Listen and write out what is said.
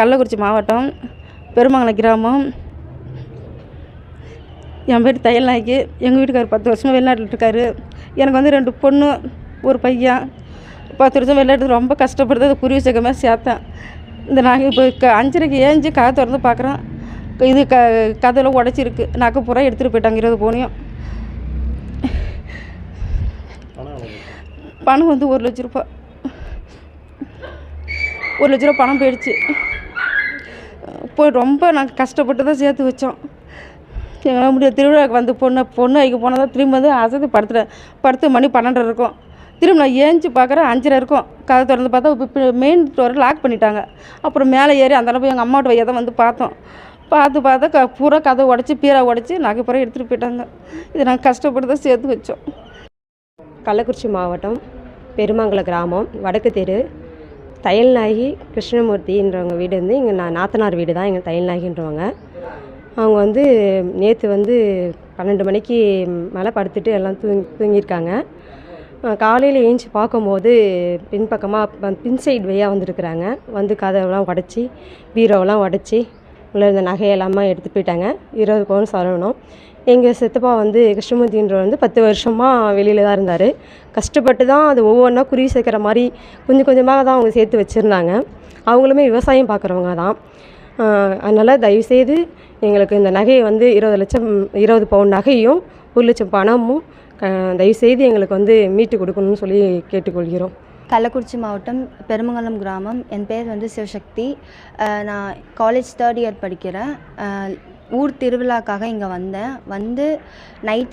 கள்ளக்குறிச்சி மாவட்டம் பெருமங்கலம் கிராமம். என் பேர் தையல் நாயகி. எங்கள் வீட்டுக்காரர் 10 வருஷமாக வெளிநாட்டில் இருக்கார். எனக்கு வந்து 2 பொண்ணு ஒரு பையன். 10 வருஷம் வெளிநாட்டு ரொம்ப கஷ்டப்படுறது அது குருவி சக்கமாக சேர்த்தேன். இந்த நாங்கள் இப்போ 5:30க்கு ஏஞ்சி கதை திறந்து பார்க்குறேன். இது கதவில் உடச்சிருக்கு. நகை பூரா எடுத்துகிட்டு போயிட்டாங்க 20 பவுனையும். பணம் வந்து 1 லட்ச ரூபா. 1 லட்ச ரூபா பணம் போயிடுச்சு. போய் ரொம்ப நாங்கள் கஷ்டப்பட்டு தான் சேர்த்து வச்சோம். எங்களால் முடியாது. திருவிழாவுக்கு வந்து பொண்ணு ஐக்கு போனால் தான் திரும்பி வந்து அசதி படுத்து மணி 12 இருக்கும். திரும்ப நான் ஏஞ்சி பார்க்குறேன் 5:30 இருக்கும். கதை திறந்து பார்த்தா இப்போ மெயின் டோரை லாக் பண்ணிட்டாங்க. அப்புறம் மேலே ஏறி அந்த போய் எங்கள் அம்மாவோட வையா தான் வந்து பார்த்தா பூரா கதை உடச்சி பீரா உடச்சி நகை பூரா எடுத்துகிட்டு போயிட்டாங்க. இது நாங்கள் கஷ்டப்பட்டு தான் சேர்த்து வச்சோம். கள்ளக்குறிச்சி மாவட்டம் பெருமங்கலம் கிராமம் வடக்கு தெரு தையல் நாயகி கிருஷ்ணமூர்த்தின்றவங்க வீடு வந்து எங்கள் நாத்தனார் வீடு தான் எங்கள் தையல் நாயகின்றவங்க. அவங்க வந்து நேற்று வந்து 12 மணிக்கு மேலே படுத்துட்டு எல்லாம் தூங்கியிருக்காங்க. காலையில் ஏஞ்சி பார்க்கும்போது பின்பக்கமாக பின் சைடு வழியாக வந்துருக்குறாங்க. வந்து கதவெல்லாம் உடச்சி பீரோவெல்லாம் உடச்சி உள்ள இருந்த நகையெல்லாமே எடுத்துகிட்டு போயிட்டாங்க. 20 பவுன் சொல்லணும். எங்கள் சித்தப்பா வந்து கிருஷ்ணமூர்த்தின்றவர் வந்து 10 வருஷமாக வெளியில் தான் இருந்தார். கஷ்டப்பட்டு தான் அது ஒவ்வொன்றா குருவி சேர்க்குற மாதிரி கொஞ்சம் கொஞ்சமாக தான் அவங்க சேர்த்து வச்சுருந்தாங்க. அவங்களுமே விவசாயம் பார்க்குறவங்க தான். அதனால் தயவுசெய்து எங்களுக்கு இந்த நகையை வந்து 20 பவுன் நகையும் 1 லட்சம் பணமும் தயவுசெய்து எங்களுக்கு வந்து மீட்டு கொடுக்கணும்னு சொல்லி கேட்டுக்கொள்கிறோம். கள்ளக்குறிச்சி மாவட்டம் பெருமங்கலம் கிராமம். என் பேர் வந்து சிவசக்தி. நான் காலேஜ் 3rd இயர் படிக்கிறேன். ஊர் திருவிழாக்காக இங்கே வந்தேன். வந்து நைட்டு